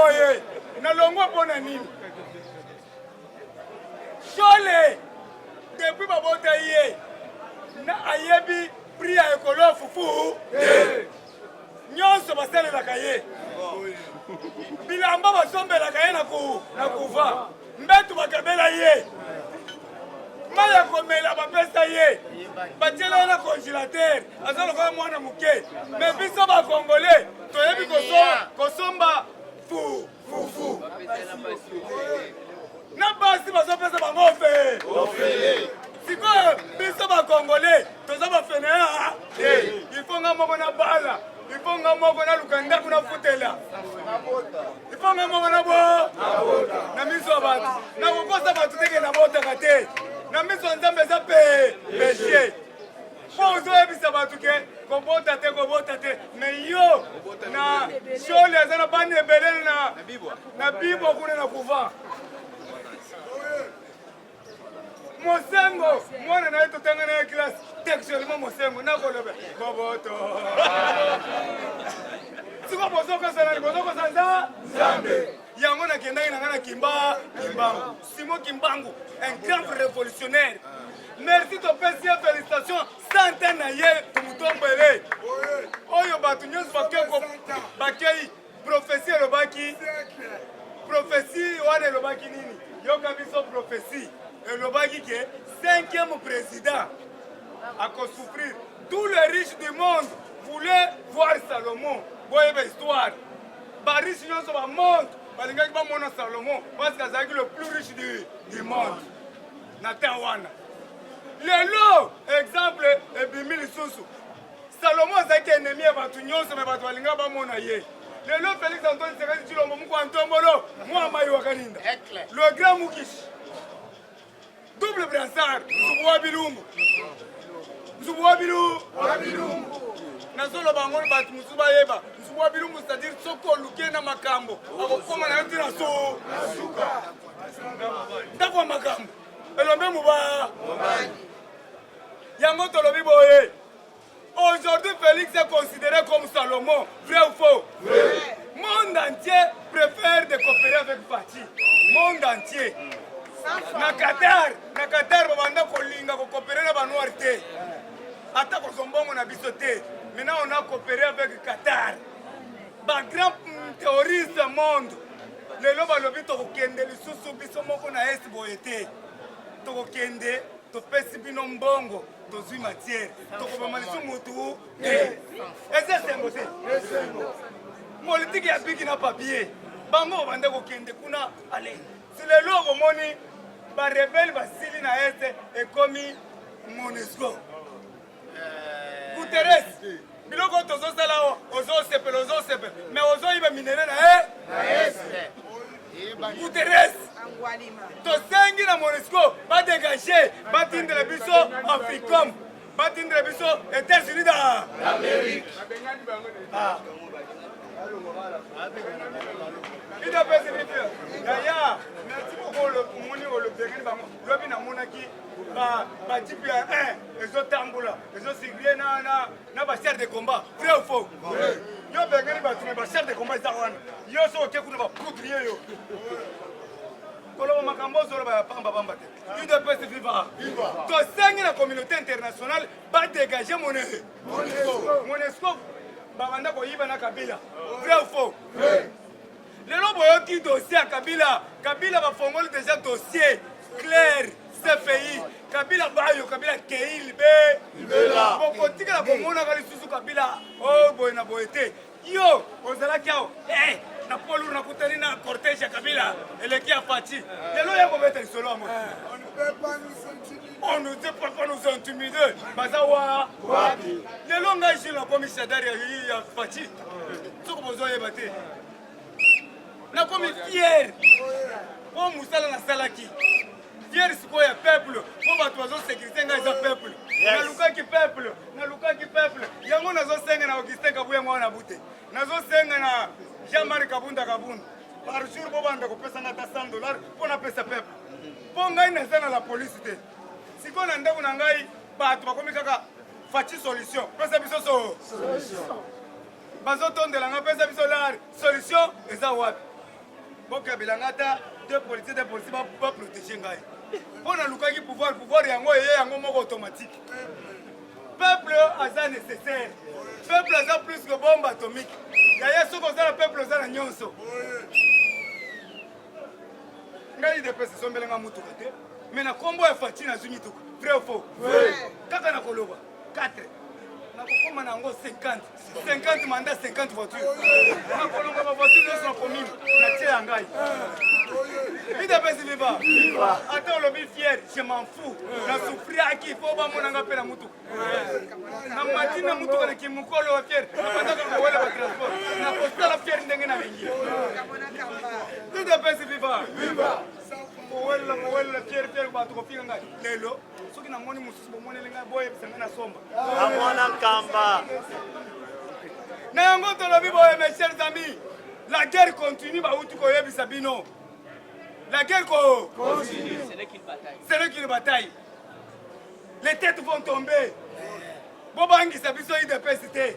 boye na longwa pona nini Chole depuis babota ye na ayebi priya ekolo fufu nyonso basalelaka ye bilamba basombelaka ye na kuva mbetu bakabela ye mai ya komela bapesa ye batiela ye na congélateur aza lokola mwana moke me biso bakongole toyebi kosomba fufu na basi bazopesa bango ofele sikoyo biso bakongole toza bafenea ifo nga moko na bala ifo nga moko na luka ndako na futela ifo nga moko na bo na miso ya bato na kokosa bato teke na botaka te na miso ya nzambe eza peshe po ozoyebisa bato ke kobota te me yo na shole aza na bana ebelele na bibwa kuna na kuva Mosengo, mwana na yetu tanga na class textuellement Mosengo na kolobe boboto. Siko bozoko sanza Zambe. Yango na kenda ina ngana Kimbangu. Simo Kimbangu, un grand révolutionnaire. Merci to pesi félicitations centaine na ye tumutombele. Oyo batu nyonso bakei prophétie lobaki. Prophétie wane lobaki nini? Yoka biso prophétie. Et le bagi qui est 5e président à souffrir. Tous les riches du monde voulaient voir Salomon. Vous voyez l'histoire. Les riches sont dans le monde. Les gens qui sont Salomon parce que c'est le plus riche du monde. Natawana. Le lot, exemple, et Bimili Soussou. Salomon c'est un ennemi à Batunion, mais Batualinga Bamonaye. Le lot, Félix Antoine Serré, tu l'as dit, moi, Maïwa Kaninda. Le grand Moukish. Double brassard, Nzubuwa Bilumbu. Nazolo bango batu musuba yeba. Nzubuwa Bilumbu c'est-à-dire soko luke na makambo. Akokoma na yote na suka. Ndakwa makambo. Elombe muba. Yango tolobi boye. Aujourd'hui Félix est considéré comme Salomon. Vrai ou faux? Vrai. Monde entier préfère de coopérer avec Fati. Monde entier. Na Qatar babanda kolinga ko coopérer na banoir te ata ko zombongo na biso te maintenant on a coopéré avec Qatar ba grand terroriste monde lelo balobi to kokende lisusu biso moko na est boyete to kokende to pesi bino mbongo to zui matière to ko bamalisu mutu ese sembo te politique ya biki na papier bango banda kokende kuna ale si lelo komoni ba rebelle basili na este ekomi MONUSCO. Guterres biloko tozo sala ozo sepel mais ozo iba minere na este. Guterres to sengi na MONUSCO ba dégager ba tindre biso Africom ba tindre biso États-Unis d'Amérique. Il a passé les fleurs. D'ailleurs, merci beaucoup le béguin bango. Lobi na monaki ba type ya les autres tamboula, les autres sigrier na ba chef de combat. Vrai ou faux? Yo béguin ba tume ba chef de combat za wana. Yo so ke kuna ba poudrier yo. Kolo makambo zo ba pamba te. Il doit passer vivre. To sengi la communauté internationale ba dégager MONUSCO. Babanda koyiba na Kabila. Vrai ou faux? Vrai. Les gens qui dossier à Kabila va formuler déjà dossier clair, CFI. Kabila Bayo, Kabila Keil, Libela. Bon, quand tu as la Kabila, oh, boy, na boyete. Yo, ozala kiao. Na polu na kutani na cortège à Kabila. Elle est qui a Fati. Les gens qui vont mettre solo à moi. On ne peut pas nous intimider. Bazawa. Les gens qui sont commissaire derrière Fati. Ce que vous avez battu. Na comme fier pour musala na salaki fier siko ya peuple pour batozo sécurité nga peuple na lukaki peuple yango nazo senga na Augustin Kabuya mwana bute nazo senga na Jean-Marie Kabunda par jour bo banda ko pesa na $100 pour na pesa peuple pour ngai na zana la police te siko na ndako na ngai bato bakomi kaka Fati solution pesa biso solution bazo tondela nga pesa biso la solution eza wapi boka bilangata deux policiers va protéger ngai. On a lukaki pouvoir yango et yango moko automatique. Peuple aza nécessaire. Peuple aza plus que bombe atomique. Yaya soko za peuple aza na nyonso. Ngai de pesa sombelenga mutu kate. Mais na kombo ya fati na zunyi tuku. Vrai ou faux? Vrai. Kaka na koloba 4. Nakokoma nango 50 mandat 50 voitures. Nakolonga ba voiture sur commune. Na tia ngai. Viva. Attends le fier, je m'en fous. Na souffrir à qui faut ba monanga pe na mutu. Na matina mutu kana ki mukolo wa fier. Na pataka ko wala ba transport. Na posta la fier ndenge na bengi. Viva. Wala fier ba to ko finga ngai. Lelo soki na moni mususu bo monele ngai boye bisanga na somba. Amona kamba. Na yango to lobi boye mes chers amis. La guerre continue ba utu ko yebisa bino. La guerre continue. Ce n'est qu'une bataille. Les têtes vont tomber. Bobangi sa biso IDPCT.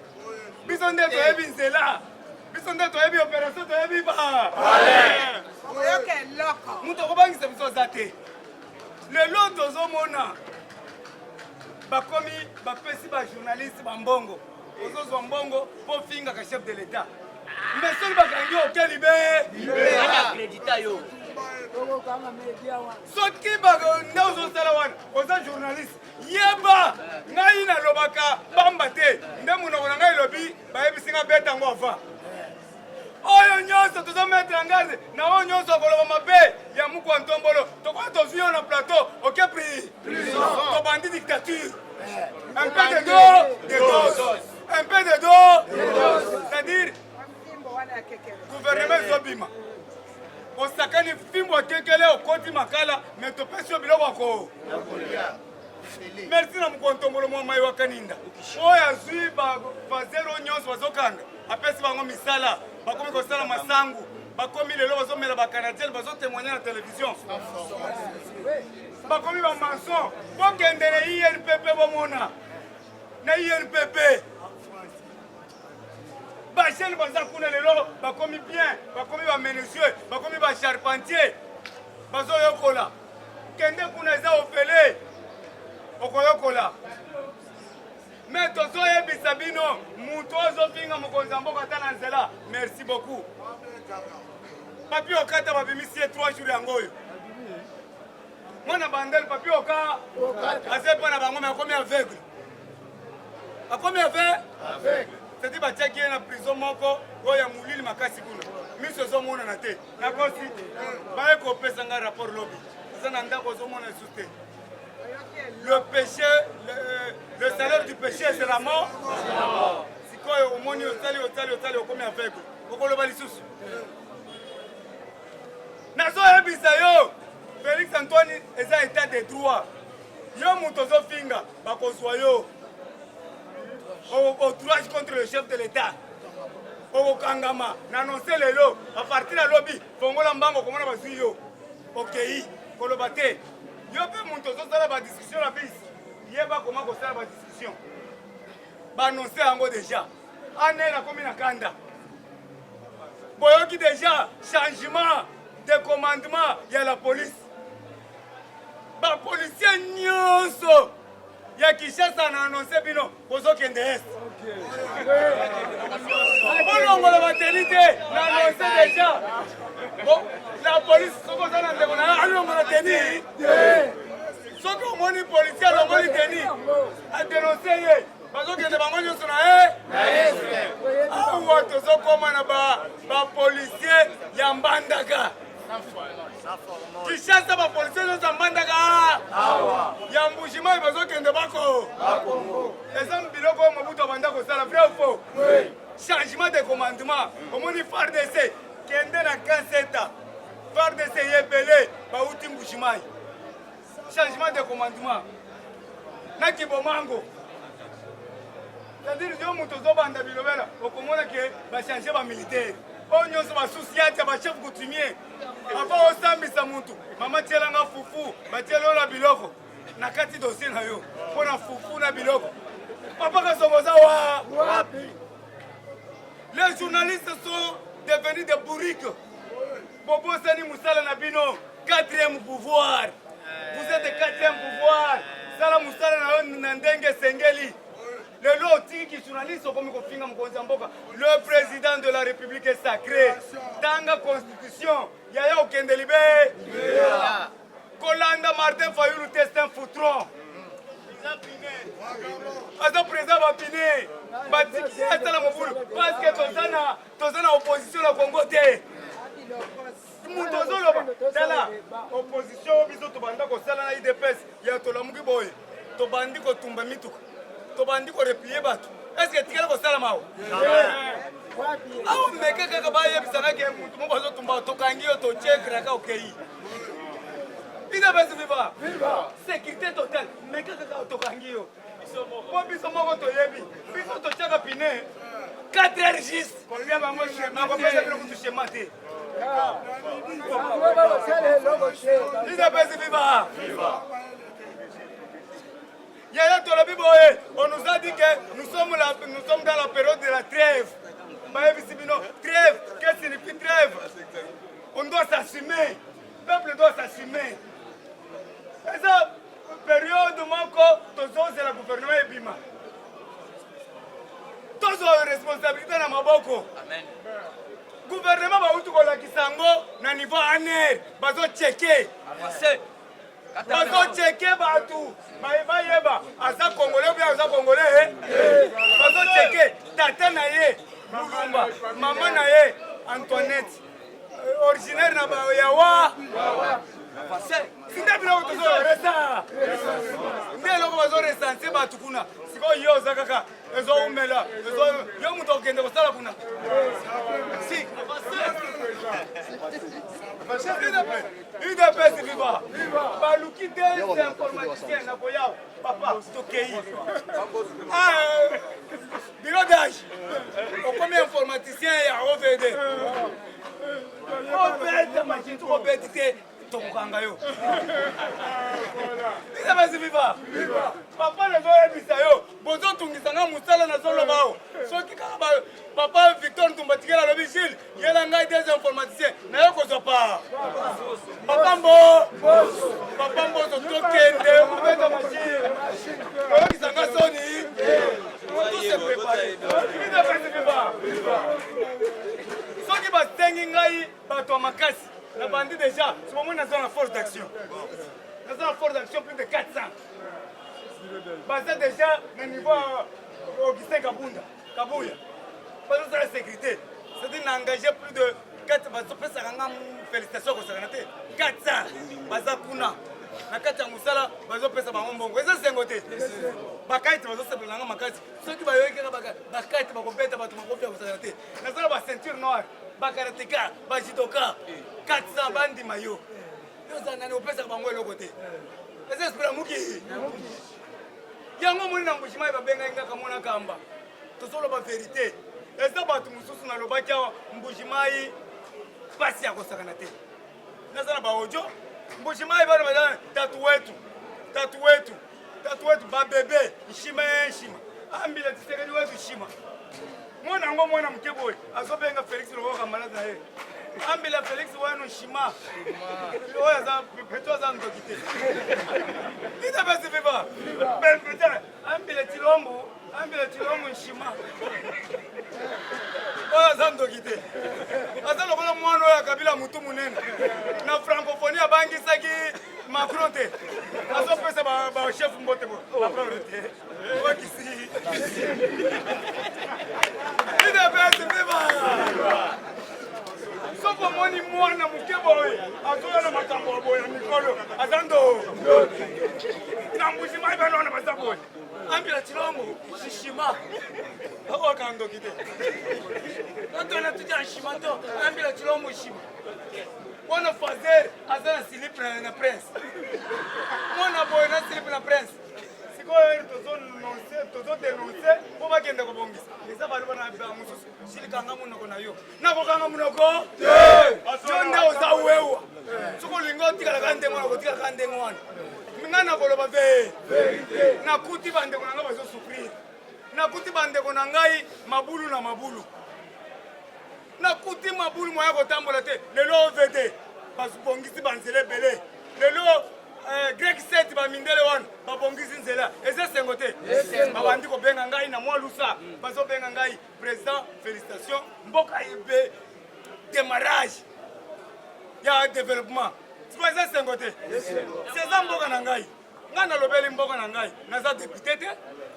Biso nde to yebi nzela. Biso nde to yebi opération to yebi ba. Allez. Oyoke loko. Muto bobangi sa biso zate. Le lot ozomona. Bakomi bapesi ba journaliste ba mbongo. Ozozo mbongo po finga ka chef de l'État. Mais seul bakangi auquel libé. Acrédita yo. Soki banga ozosala wana oza journaliste yeba ngai nalobaka bamba te nde monoko na ngai lobi bayebisinga beta ngo ava oyo nyonso tozometre en garde na oyo nyonso akoloba mabe ya muku ya ntombolo tokoki tozwi yo na plateau oke tobandi dictature un peu de dos un peu de dos c'est-à-dire gouvernement ezobima osakani fimbo akekele okoti makala me topesi yo biloko ako merci na mokontombolo mwa mai wakaninda oyo azwi bavazero nyonso bazokanga apesi bango misala bakomi kosala masangu bakomi lelo bazomela bacanadienne bazotémoigne na télévision bakomi bamanson bokendele INPP bomona na INPP Bachel baza kuna lelo bakomi bien bakomi ba menuisier bakomi ba charpentier bazo yokola kende kuna za ofele okoyokola mais tozo yebisa bino muto ozofinga mokonzi mboka tana nzela merci beaucoup papi okata babimisi 3 jours yangoyo mwana bandel papi oka azepa na bango mais akomi aveugle c'est-à-dire batiaki ye na prison moko oyo ya molili makasi kuna miso ezomonana te nakosi baye kopesa ngai rapport lobi eza na ndako ozomona esu te le péché le salaire du péché c'est la mort sikoyo omoni otali okomi aveugle okoloba lisusu nazoyebisa yo Félix Antoine eza état de droit yo moto ozofinga bakozwa yo outrage contre le chef de l'État. Au Kangama, n'annoncer le lot. À partir de la lobby, Fongola Mbango, comment on va suivre? Ok, Kolobate. Yo peux monter sur la discussion la bise. Yeba comment on fait la discussion. Bah annoncer en gros déjà. Année la commune à Kanda. Boyoki déjà changement de commandement. Il y a la police. Bah policier nyonso. Ya Kinshasa na annoncé bino bozo kende est. Bolongo la maternité na annoncé déjà. Bon, la police soko sana ndeko na alongo na teni. Soko moni policier na moni teni. A dénoncer ye. Bozo kende bango nyonso na Ah wato soko mana ba policier ya mbandaka. Kinshasa ba policier nyonso mbandaka. Ya mbushima bazokende bako eza biloko mabuto banda kosala vrai ou faux changement de commandement omoni FARDC kende na kanseta FARDC yebele bauti mbushimai changement de commandement na kibomango c'est-à-dire yo moto zobanda bilobela okomona ke bachange bamilitaire oyo nyonso basusi ya bachef coutumier ava osambisa mutu mama tielanga fufu batielola biloko nakati dossier na yo pona fufu na biloko papa kasongoza wapi les journalistes sont devenus des bourriques Bobo Sani Moussala Nabino, 4e pouvoir. Vous êtes le 4e pouvoir. Sala Moussala Nandenge Sengeli. Le président de la République est sacré. Dans la Constitution, il y a aucun délibéré. Kolanda Martin Fayoulou teste un foutron. Asa président va piner. Parce que tozana opposition la Congo te. Tala opposition biso tobanda ko sala na IDPS ya tolamuki boy. Tobandi ko tumba mituka. Tobandi ko replier batu. Est-ce que tikala ko sala mawo? Ah meka kaka baye bisana ke mutu mo bazo tumba tokangi yo to check raka okei. IDPS viva. Viva. Sécurité totale. Meka kaka tokangi yo. Biso moko to yebi. Biso to chaka pine. 4 heures juste. Combien va moi schéma ko pesa bilo kutu schéma te. IDPS viva. Viva. On nous a dit que nous sommes dans la période de la trêve. Trêve, qu'est-ce que signifie trêve? On doit s'assumer. Le peuple doit s'assumer. Et ça, période où c'est le gouvernement et Bima. Tous ont responsabilité dans ma boko. Amen. Gouvernement va où la kisango na niveau année, bazo checker. Bazo checker partout. Bayeba, aza congolais ou bien aza congolais. Bazo checker tata na ye, Mulumba, maman na ye, Antoinette. Originaire na ba yawa. Sinda bila utozo resa. Ndelo bazo resanse batu kuna. Siko yo zakaka. Ezo umela. Ezo yo muto kende ko sala kuna. Si. IDPS viva. Baluki des informaticiens na boyao. Papa, tokei. Bigodage. Combien informaticien ya OVD? OVD machine to OVD. Tokangayo. IDPS viva. Papa le zo ebisa yo. Bozo tungisanga musala na solo bao. Soki kaba papa Victor Tumbatikela le vigile. Yela ngai des informaticiens. Na yo ko sopa. Papa mbo. Papa mbo to tokende ubeta machine. Oyo kisanga soni. Tout se prépare. IDPS viva. Soki ba tengi ngai bato makasi. La bandit déjà, ce moment nous avons la force d'action. Nous avons la force d'action plus de 400. Basé déjà au niveau Augustin Kabouya. Parce que la sécurité, c'est-à-dire d'engager plus de 400. Félicitations pour ça. 400. Basé Kuna. Na kati ya musala bazo pesa bangombongo. Eza sengote. Bakaiti bazo sepela nga makati. Soki bayoyeka bakaiti bakopeta bato makopia kusala te. Na sala ba ceinture noire. Bakarateka, bajidoka, 400 bandi mayo. Yoza nani opesa bango eloko te. Eza esprit muki. Yango moni na mbushima babenga inga kamona kamba. Tosolo ba vérité. Eza batu mususu na lobaki mbushima pasi ya kosakana te. Nazana ba ojo. Mbushima bana bana tatu wetu ba bebe nshima. Ambila tisekeli wetu shima. Mwana mkeboy azobenga Felix Loboka malade na ye. Ambila Felix wanu shima. Oya za peto za ndokite. IDPS viva. Ben putain, ambila tilombo shima. Oya za ndokite. Asa lokola mwana oya kabila mutu munene. Na francophonie abangisaki Macron te. Azo pesa ba chef mbote bo. Macron te. Okisi. IDPS viva! Soko moni mwana mukeboy, azoya na makambo boy na mikolo, azando. Na mbushima ibano na masaboy. Ambila chilombo, shishima. Hawa kando kite. Nto na tuja shima to, ambila chilombo shima. Mwana fazer azana slip na prince. Mwana boy na slip na prince. Tozo dénoncer pour pas qu'il ne rebondisse. Les avalons na mususu. S'il kanga munoko na yo. Na ko kanga munoko? Jonde ozawewa. Suko lingo tika kande mwana ko tika kande mwana. Ngana ko loba vérité. Na kuti bande ko nanga bazo souffrir. Na kuti bande ko nangai mabulu na mabulu. na kuti mabulu moya kotambola te lelo OVD bazibongisi banzela ebele lelo Greg Set bamindele wana babongisi nzela eza sengo te babandi kobenga ngai na mwa lusa bazobenga ngai président félicitations mboka yebe démarrage ya développement siko eza sengo te seza mboka na ngai ngai nalobeli mboka na ngai naza député te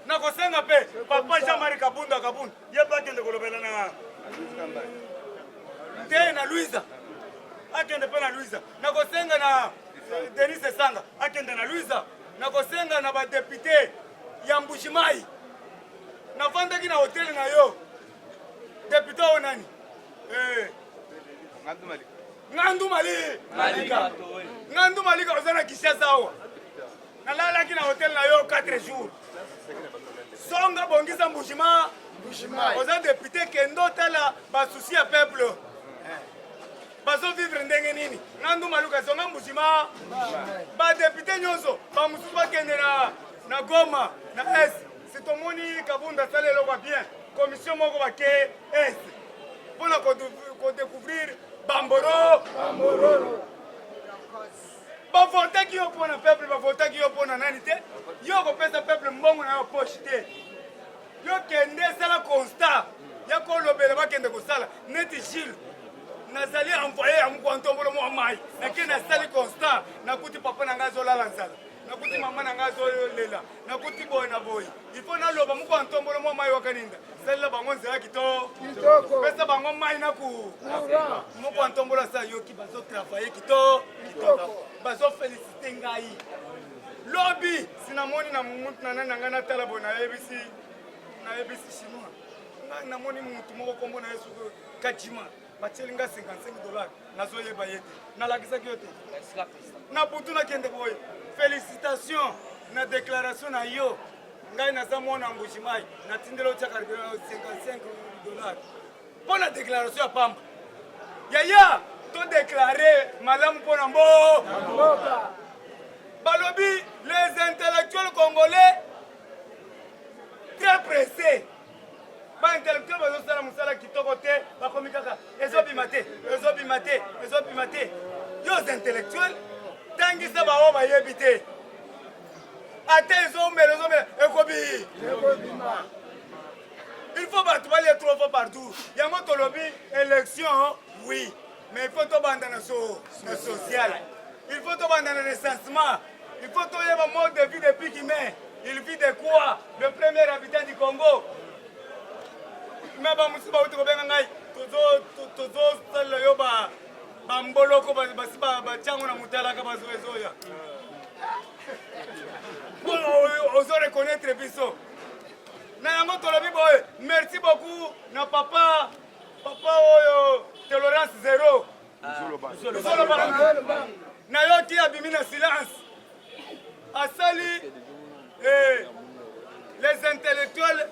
nakosenga mpe papa Jean-Marie Kabunda ye mpe akende kolobela na te na Louisa akende mpe na Louisa nakosenga na Denis Sanga akende na Louisa nakosenga na badepute ya Mbushimai navandaki na hoteli na yo depute oyo nani Ngandu Malika oza na Kinshasa awa nalalaki na hoteli na yo 4 jours songa bongisa Mbushima oza depute kendo tala basusi ya peuple bazo vivre ndenge nini Ngandu Malika songa Mbushima badepute nyonso bamususu bakende na Goma na Est sitomoni Kabunda sala eloko bien commission moko bake Est mpona kodécouvrir Bamboro bavotaki yo mpona peuple bavotaki yo mpona nani te yo kopesa peuple mbongo na yo poche te yo kende sala constat ya kolobela bakende kosala neti Gilles nazali envoyé ya mokwantombolo mwa mai nakende nasali constat nakuti papa na ngai azolala nzala nakuti mama na ngai azolela nakuti boye na boye ifo naloba mokwantombolo mwa mai wakaninga salela bango nzela kitoko pesa bango mai naku mokwantombolo asa yoki bazotravaye kitoko bazofélicite ngai lobi sinamoni na mutu na nani na ngai natala boye nayebisi chinois ngai namoni mutu moko kombo na yesu kajima batieli nga $55 nazoyeba ye te nalakisaki yo te na butu nakende boye félicitation na déclaration na yo ngai naza mwana Mbushimai natindela otiaka $55 mpo na déclaration ya pamba yaya todeklare malamu mpo na mboka balobi les intellectuels congolais très pressés baintellectuel bazosala mosala kitoko te bakomi kaka ezobima te yo intellectuel tangisa baoyo bayebi te ata ezomela ekobi il faut bato balia 3 fois par tour yango tolobi élection oui mais il faut tobanda na social il faut tobanda na recensement il faut toyeba mode de vie depuis Guinée il vit de quoi le premier habitant du Congo mais bamusi bauti kobenga ngai tozosala yo bamboloko basi batiango na mutalaka bazoezoya ozo reconnaître biso na yango tolobi boye merci beaucoup na papa oyo tolérance zéro na yo ki abimi na silence asali les intellectuels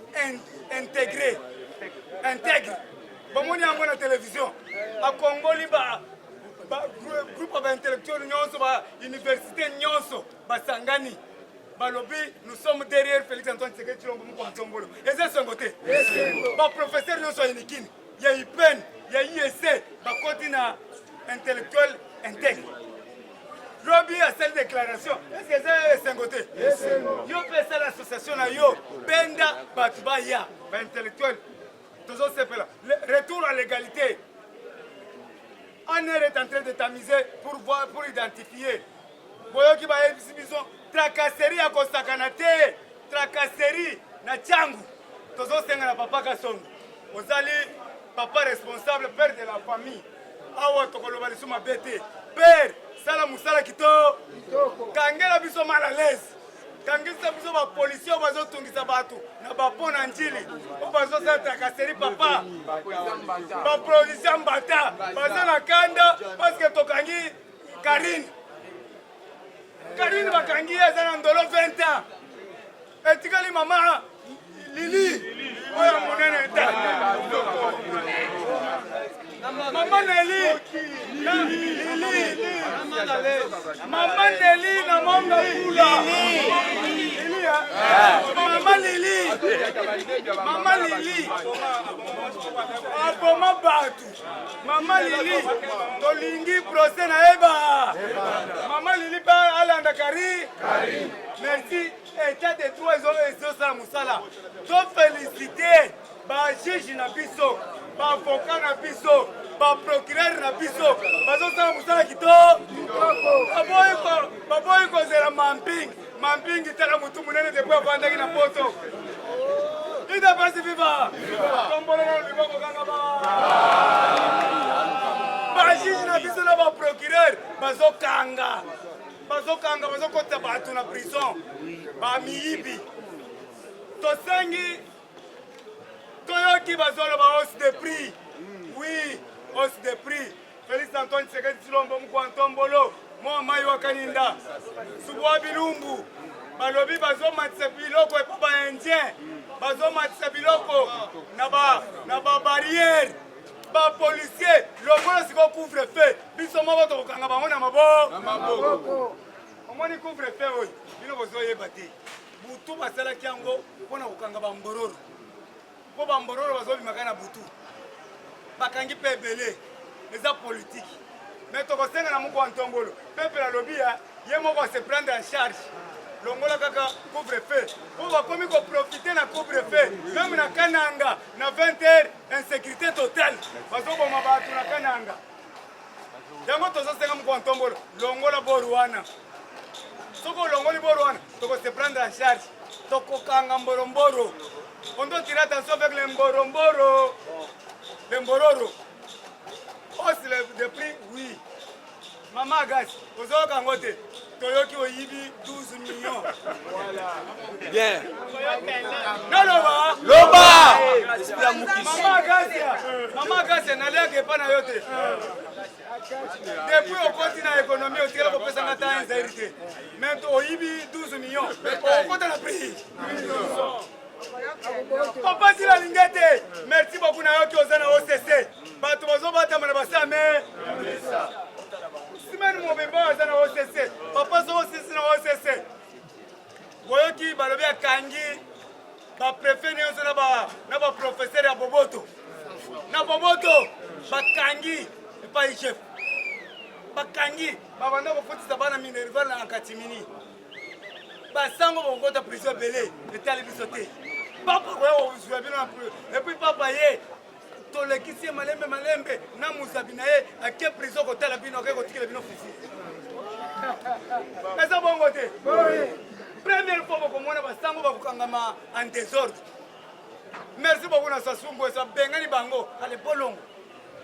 intègre bomoni yango na télévision akongoli groupe ba intellectuel nyonso ba université nyonso basangani balobi nous sommes derrière Félix Antoine Tshisekedi Tshilombo Mokwantombolo eza songo te ba professeur nyonso ayinikini ya IPEN ya IEC bakoti na intellectuel intègre lobi asali déclaration est-ce que eza songo te yo pesa l'association na yo benda bato baya ba intellectuel retour à l'égalité. On est en train de tamiser pour identifier. Boyoki ba exhibition tracasserie à Kosakanate, tracasserie na Tchangu. Tozo senga na papa Kasongo. Ozali papa responsable, père de la famille. Awa tokoloba lisu mabete. Père, sala musala kito. Kangela biso mal à l'aise. Kangisa biso ba policier bazo tungisa bato na ba pona njili o bazo sa tracasserie papa ba policier mbata bazo na kanda parce que tokangi Karine bakangi eza na ndolo 20 ans etikali mama Lili oya monene ta Maman Nelly, Maman Nelly, na monga pula. Maman Lili, Aboma batu. Maman Lili, tolingi procès na eba. Maman Lili pa alanda kari. Merci. État de droit ils ont ça musala. To féliciter ba juge na biso, ba avocat na biso, ba procureur na biso. Bazo ça musala kito. Baboy ko zera mamping. Mamping itala mutu munene de kwa vandaki na poto. Ida basi viva. Tombolo na liboko kanga ba. Ba juge na biso na ba procureur bazo kanga. Bazo kota batu na prison. Ba miibi. Tosengi toyoki bazolo ba hausse de prix. Oui, hausse de prix. Félix Antoine Tshisekedi Tshilombo Mkwantombolo. Mo mai wa kaninda. Subwa bilumbu. Balobi bazo matse biloko e pa indien. Bazo matse biloko na ba barrière. Ba policier, lokola siko couvre feu. Biso moko to kanga bango na maboko. Omoni couvre feu oyo. Bino bozo yeba te. Butu basala kiango pona kokanga ba mbororo. Po ba mbororo bazo bimaka na butu. Bakangi pe belé. Eza politique. Mais to kosenga na muko Antombolo. Peuple la lobby ya, ye moko se prendre en charge. Longola kaka couvre-feu. On va comme profiter na couvre-feu. Même na Kananga, na 20h, insécurité totale. Parce qu'on va battre na Kananga. Yango tozo senga muko Antombolo. Longola boruana. Soko longoli boruana, toko se prendre en charge. Toko kanga mboromboro. On doit tirer attention avec les mboromboro. Les mbororo. Oh, c'est le prix, oui. Maman Agas, vous avez kangote. Toyoki Oyibi 12 millions. Voilà. Bien. Non, Loba. Loba. Maman Agas, n'allez pas na yote. Depuis on continue l'économie, on tire pour passer en hérité. Maintenant, Oyibi 12 millions. On compte la prix. Papa si la lingete. Merci beaucoup na yoki ozana OCC. Bato bazo bata mana basame. Simani mobemba ozana OCC. Papa so OCC na OCC. Boyoki balobi akangi ba préfet nyonso na ba professeur ya Boboto. Na Boboto bakangi pa chef. Bakangi babanda kofutisa bana Minerval na Katimini. Basango bokota prison belé etali bisote. Papa quoi on se bien un peu et puis papa yé to le kisi malembe na musabina yé à quelle prison côté la bino ko tikela bino fisi mais ça bon côté première fois ko mona basango ba kukangama en désordre merci beaucoup na sasumbo ça bengani bango ale bolongo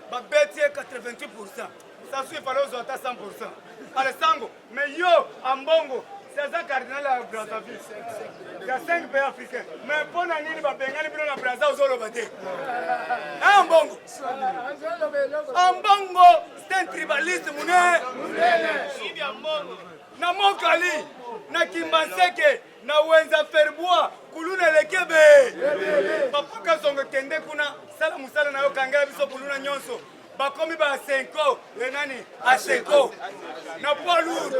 ba betie 88% ça suit fallait aux 100%. Ale sango mais yo ambongo c'est ça cardinal à Brazzaville. Il y a 5 pays africains. Mais pour nous, nous avons besoin de Brazzaville. Un bongo. Un bongo, c'est un tribaliste. Na Mokali, na Kimbanseke, na Wenza Ferbois, Kuluna Lekebe. Papa Kasonga Kende Kuna, Sala Musala na Yokanga Biso Kuluna Nyonso. Bakomi ba 5 lenani a 5 na poids lourd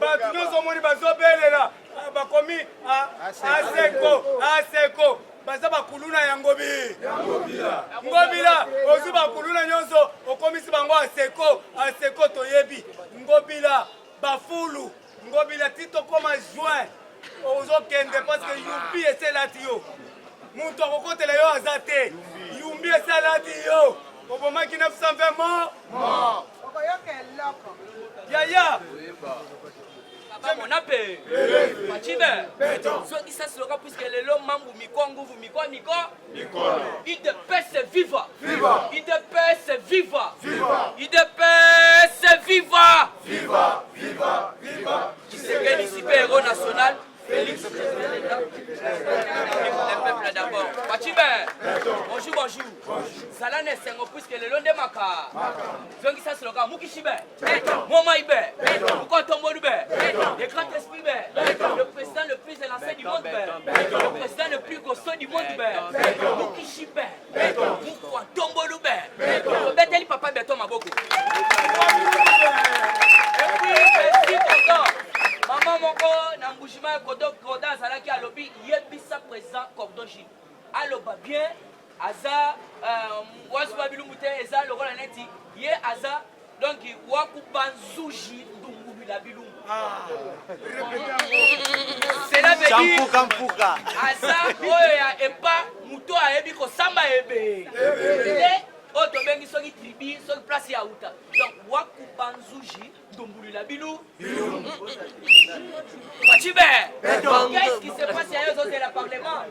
ba tunozo moni bazobelela bakomi a 5 baza bakuluna ya ngobila ozu bakuluna nyonso okomisi bango a 5 toyebi ngobila bafulu ngobila tito koma juin ozokende parce que yupi eselati yo mutu akokotela yo aza te yumbi esalati yo obomaki 920 mort yaya mon appel. Machibe. Soit qui s'assoit puisque les longs membres miko. Il de paix c'est viva. Il de paix c'est viva. Il de paix c'est viva. Tu sais que ici héros national. Félix, le peuple d'abord. Bonjour. Salane Sengo, puisque le long de Maka. Zongi ça c'est le cas. Mukishibe. Moma Ibe. Mukotombo Ibe. Le grand esprit Ibe. Le président le plus élancé du monde Ibe. Le président le plus costaud du monde Ibe. Mukishibe. Mukotombo Ibe. Beteli papa Beto Maboko. Et puis, merci encore. Maman moko na mbujima kodo koda azalaki alobi yebisa présent cordon J. Aloba bien aza eza wasu babilumbu te eza lokola neti ye aza donc wakuba nzuji ndungulu la bilumbu. Cela veut dire aza oyo ya epa muto ayebi kosamba ebe le oto bengi soki tribi soki place ya uta donc wakuba nzuji ndungulu la bilumbu. Fachibe, qu'est-ce qui se passe à eux de la parlement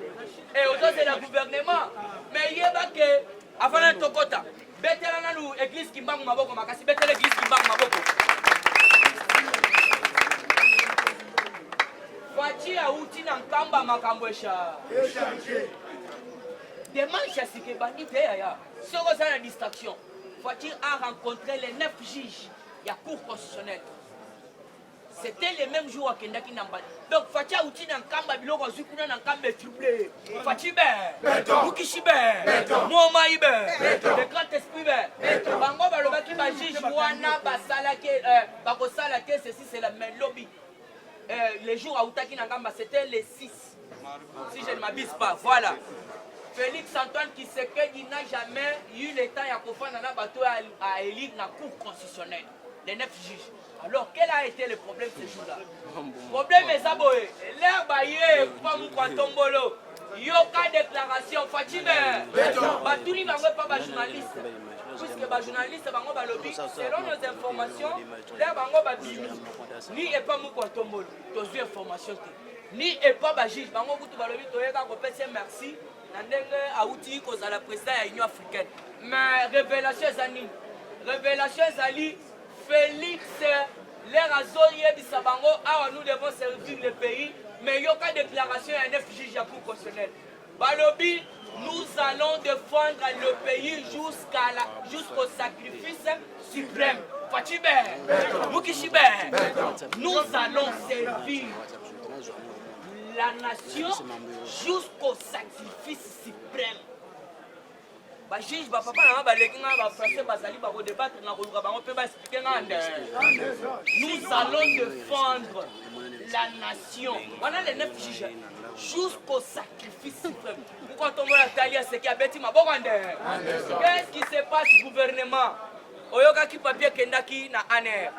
et aux autres de la gouvernement? Mais il y a que avant un tokota, betela nous église qui mbangu maboko makasi betela église qui mbangu maboko. Fachi a outi na nkamba makambwesha. Demanche à ce que bani te ya. Sur la distraction, Fachi a rencontré les 9 juges de la Cour constitutionnelle. C'était le même jour à Kendaki Nambad. Donc, Fachi a outi dans Kamba Biloko Zukuna dans Kamba triplé. Fachi be, Mukishibe, Moma Ibe, le grand esprit be. Bango Baloba qui va juge Wana Basalake, Bakosalake, ceci c'est la même lobby. Les jours à Outaki Nangamba, c'était les 6. Si je ne m'abuse pas, voilà. Félix Antoine Kisekedi n'a jamais eu le temps de bateau à élire la Cour constitutionnelle. Les 9 juges. Alors, quel a été le problème ce jour-là? Le problème est saboé. L'air baillé, pas mon quantombolo. Yoka déclaration, Fatime. Batouni va pas de journaliste. Puisque les journalistes, selon nos informations, l'air bango babimi. Ni et pas mon quantombolo. Tu as information. Ni et pas juge. Bango boutou balobi, tu as compété merci. Nandenge Aouti, cause à la présidence de l'Union africaine. Mais révélation Zani. Révélation Zali. Félix, les razones Sabango, nous devons servir le pays, mais il y a une déclaration à 9 juges à Cour constitutionnelle. Balobi, nous allons défendre le pays jusqu'au sacrifice suprême. Fatibé, Mukishibe, nous allons servir la nation jusqu'au sacrifice suprême. Juge, papa, nous allons défendre la nation. Voilà les 9 juges jusqu'au sacrifice suprême. Pourquoi on va la ce qui a bêti ma bonne. Qu'est-ce qui se passe au gouvernement? Oyoka qui papier kendaki na aner.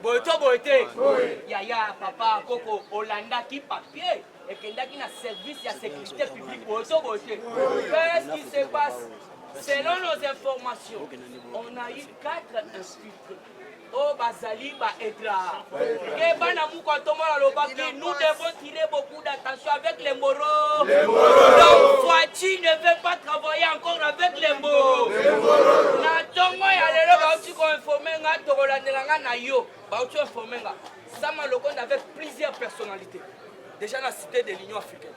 Boito boité. Yaya, papa, Coco, Hollanda qui papier. Et kendaki na service de sécurité publique. Boito boité. Qu'est-ce qui se passe? Selon nos informations, on a eu 4 infiltrés. Oh, Bazali, Baedra. Nous devons tirer beaucoup d'attention avec les moraux. Donc, Fouati ne veut pas travailler encore avec les mots. Avec plusieurs personnalités. Déjà dans la cité de l'Union africaine.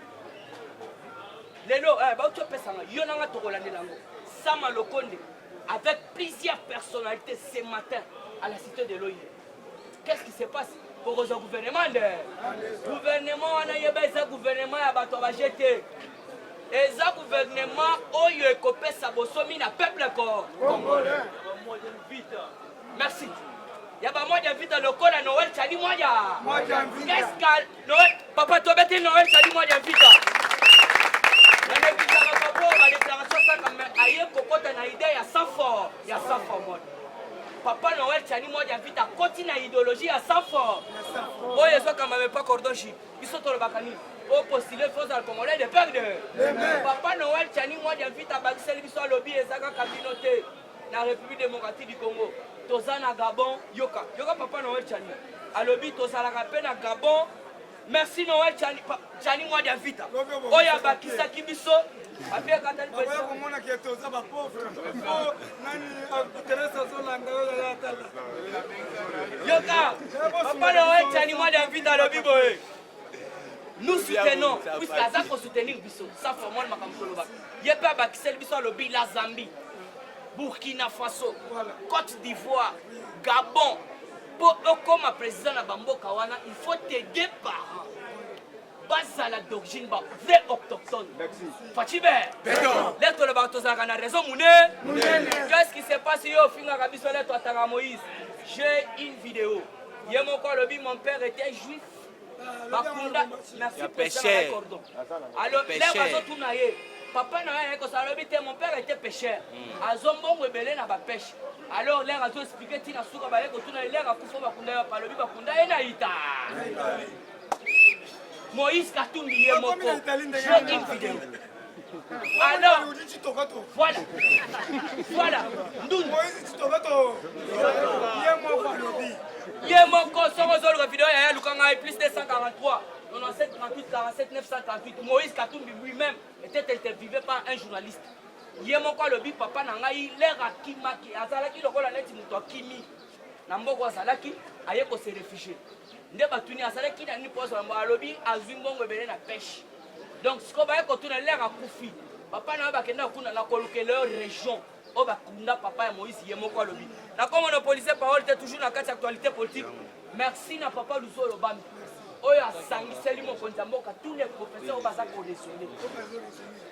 Avec plusieurs personnalités ce matin à la cité de l'OIE. Qu'est-ce qui se passe pour le gouvernement? Le gouvernement, on a eu un gouvernement à jeter. Et ce gouvernement, il y a un sabosomi na peuple congolais. Merci. Il y a pas moi d'invite à l'école à Noël, ça dit moi. Qu'est-ce que Noël, papa, tu as Noël, ça dit moi d'invite. La déclaration, ça comme ailleurs, cocotte na idée, il y a 100 forts. Il y a 100 forts. Papa Noël, Tchani, moi, j'invite à continuer l'idéologie à 100 forts. Oh, il y a ça quand même pas Cordochi. Ils sont dans le Bacani. Oh, postuler force dans le Congolais de perdre. Papa Noël, Tchani, moi, j'invite à Baxel, ils sont à lobby et ça, quand communauté, dans la République démocratique du Congo. Tozana Gabon, Yoka. Yoka, Papa Noël, Tchani. À lobby, Tozana Rapena Gabon. Merci Noël, Tchani, moi, j'invite. Oh, il y a Bakisa Kibiso. Nous soutenons, puisque ça faut soutenir Bissot, ça faut moi le il y a pas Bakisel Bissot le Bi, la Zambie, Burkina Faso, Côte d'Ivoire, Gabon. Pour comme président de Bambo Kawana, il faut t'aider par Basala d'origine, vrai autochtone. Fatibé, l'être le Bartozan a raison, qu'est-ce qui se passe au fin de Moïse? J'ai une vidéo. Mon père était juif. Merci pour ça. Alors, les bateaux tournaient. papa mon père était pêcheur. Azombongo ebele na ba pêche. Alors l'air a tout expliqué tina suka ba yeko tuna l'air a kufa bakunda ya palobi bakunda ena ita. Moïse Katumbi ye moko. Je une vidéo. Alors voilà. Voilà. Ndoun. Moïse Chitogato. Ye moko songo zolo vidéo ya lukanga plus 243. 97 38 47 938. Moïse Katumbi lui-même était interviewé par un journaliste. Ye moko lobi papa na ngai l'air akimaki azalaki lokola neti muto akimi na mboko azalaki aye ko se réfugier nde batuni azalaki na ni poso na lobi azwi mbongo ebele na pêche donc siko baye ko tuna l'air akufi papa na bakenda kuna na kolukela région o bakunda papa ya Moïse ye moko lobi na comme monopoliser parole te toujours na kati actualité politique merci na papa Luzolo Bambi oyo asangiseli mokonzi ya mboka tous les professeurs baza kolesionner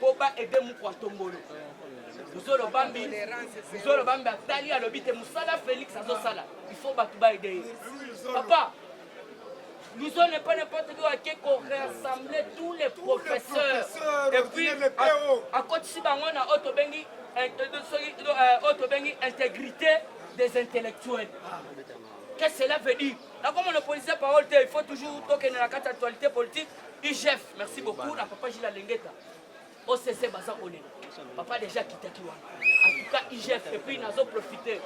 po ba aider muku atombolo Luzolo Bambi atali alobi te musala Félix azosala il faut batu ba aider papa Luzolo n'est pas n'importe qui ko rassembler tous les professeurs et puis à côté si bango na otobengi intégrité des intellectuels. Qu'est-ce que cela veut dire? Là, comme on oppose parole, il faut toujours toquer dans la carte actualité politique. IGF, merci beaucoup. La papa Gila Lengeta. OCC Baza One. Papa déjà quitté Kiwa. En tout cas, IGF, et puis ils ont profité.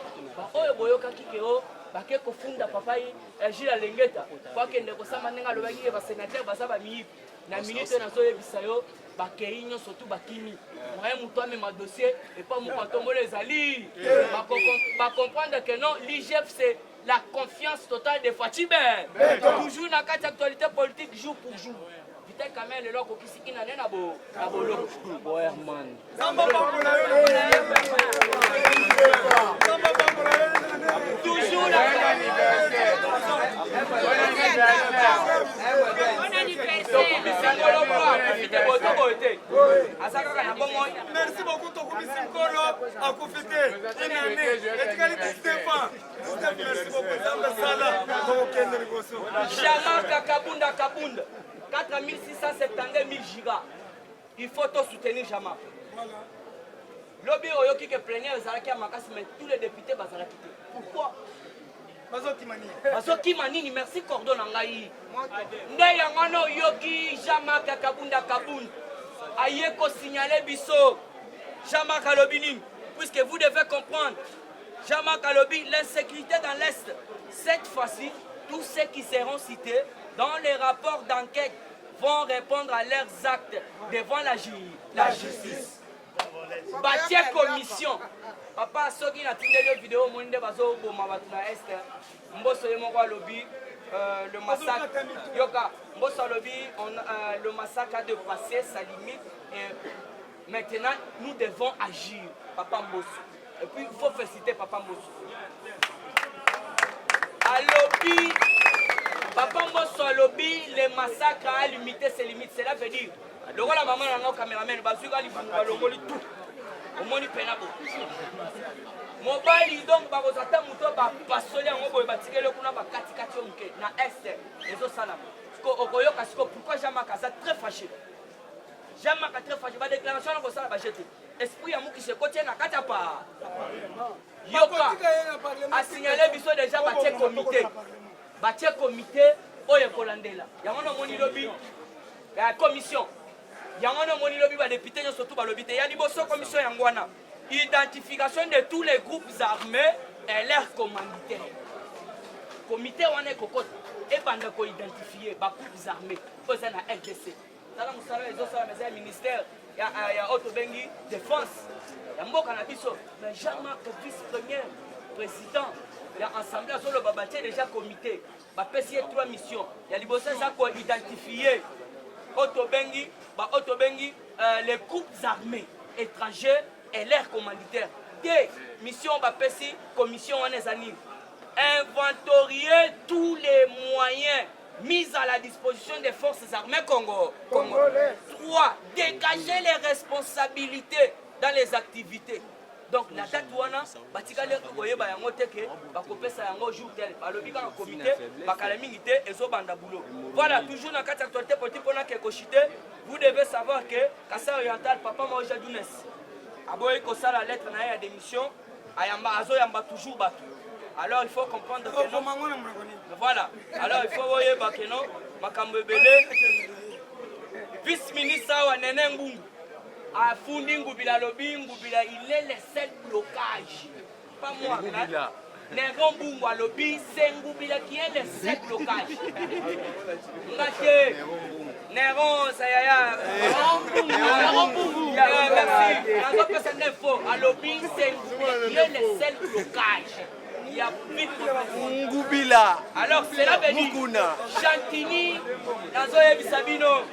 Oyo Boyoka Kikeo, Bake Kofunda, papa Gila Lengeta. Quoi qu'il ne ressemble pas à l'obéi, va sénateur Baza Bami. Na minute na Zoé Bisayo, Bakeinyo, surtout Bakimi. Moi, je même ma dossier et pas mon canton les alliés. Va comprendre que non, l'IGF c'est la confiance totale de Fatibé. Toujours dans la actualité politique, jour pour jour. Vite quand même, le loco qui s'y n'a pas bolo. Boerman. Toujours la merci beaucoup, Tokumi Simkolo, à profiter. Une année, et tu as dit 19 ans. Merci beaucoup, Jamaka Kabunda Kabunda, 4672 000 gigas. Il faut tout soutenir Jamaka. Lobby Oyoki qui plénière Zalaki à Makasi, mais tous les députés Bazalaki. Pourquoi? Bazo Kimani, merci Cordon Angaï. Nde Yangano Yoki, Jamaka Kabunda Kabunda. Ayeko signaler Bisso, Jamaka Lobinin, puisque vous devez comprendre, Jamaka Lobi, l'insécurité dans l'Est. Cette fois-ci, tous ceux qui seront cités dans les rapports d'enquête vont répondre à leurs actes devant la justice. Bâtir commission. Papa, ceux qui ont tenu la vidéo, Monde Bazo, Bomabatuna Est, Mbosso Yemoko Lobi, le massacre, Yoka, Mbosso Lobi, le massacre a dépassé sa limite. Et maintenant, nous devons agir, Papa Mbosso. Et puis, il faut féliciter Papa Mbosso. À Lobi, Papa Mbosso à Lobi, les massacres a limité ses limites. Cela veut dire, le rôle de la maman dans le caméraman, Bazouga, il faut le tout. Au moni penabo. Mobile donc bazata muto ba pasoli en boy batikele kuna ba katikati onke na est ezo sala. Ko okoyoka siko pourquoi Jamaka ça très fâché. Jamaka très fâché ba déclaration na ko sala ba jeté. Esprit ya muki se côté na kata pa. Yoka a signalé biso déjà batie comité. Batie comité oye kolandela. Yango no moni lobi la commission. Yango no moni lobi ba député surtout ba lobi te ya liboso commission yangwana. Identification de tous les groupes armés et leurs commanditaires. Comité wana kokot et bande ko identifier ba groupes armés aux na RDC. Tala musala les autres ministère ya Otobengi défense. Ya mboka na biso mais Jean-Marc vice-premier président ya assemblée solo babatie déjà comité ba pesier 3 missions. Ya libosa ça ko identifier Otobengi les groupes armés étrangers et leurs commanditaires. Des missions Bapesi, commission en Ezani. Inventorier tous les moyens mis à la disposition des forces armées congolaises. 3. Dégager les responsabilités dans les activités. Donc la date wana batikale koyeba yango teke bakopesa yango jour tel balobi kaka comité bakala mingi te ezobanda boulot. Voilà, toujours na kati actualité politique pona ke kochite, vous devez savoir que Kasai Oriental papa Moïse Dounes aboyi kosala lettre na ya démission ayamba azoyamba toujours bato. Alors il faut comprendre que non. Voilà. Alors il faut oyeba que non makambo ebele vice-ministre wa Nene Ngungu a foundi Ngubila lobi Ngubila il est le seul blocage. Pas moi. Nene Ngungu a lobby c'est Ngubila qui est le seul blocage. Ngache Néron Sayaya Ngungu merci. La personne n'est faux. A lobby c'est Ngubila qui est le seul blocage. Il y a Ngubila. Alors cela veut dire Chantini Nazoye Bisabino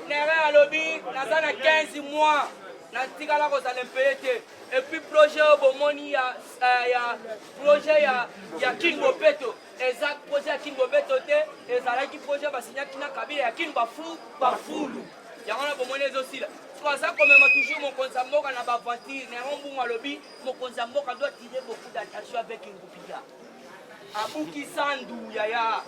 Nere Alobi Nazana 15 mois Natikala Rosale Mpelete. Et puis projet au Bomoni, il y a projet il y a King Bopeto. Exact projet à King Bopeto et ça là qui projet va signer Kina Kabila ya King Bafulu. Il y a un Bomoni aussi là. C'est ça quand même toujours mon Konzamboka na bavantir Nere Mbungu Alobi mon Konzamboka doit tirer beaucoup d'attention avec Ngubila. Abuki Sandu yaya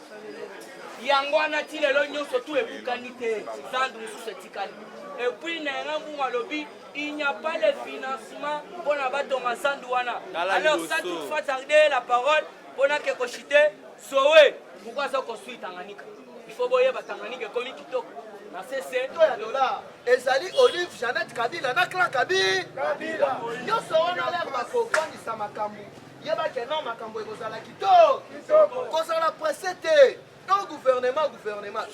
yango wana ti lelo nyonso tout ebukani te Sandu mosusu etikali. Et puis Nere Mbungu Alobi il n'y a pas de financement pour la batonga Sandu wana. Alors ça toutefois tarder la parole pour na ke kochite sowe pourquoi ça construit Tanganyika. Il faut boyer ba Tanganyika comme kitoko. Na cesse $1 ezali Olive Jeannette Kabila na clan Kabila nyonso wana lève bakokondisa makambo yeba ke non makambo ekozala kitoko kozala presse te non gouvernement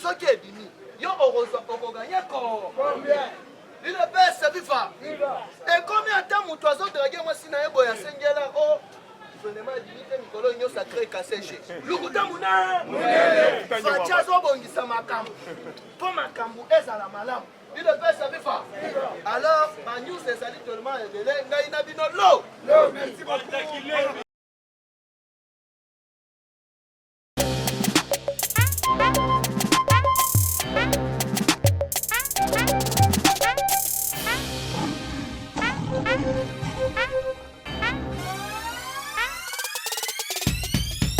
soki ebimi yo okoganye combien il est viva et combien de temps moto azodrague mwasi na ye boye asengela o gouvernement ebimi te mikolo nyonso acrée kasege lukuta munene faci azobongisa makambo mpo makambo ezala malamu il est viva alors ma news ezali tellement ebele ngai na bino lo Merci beaucoup.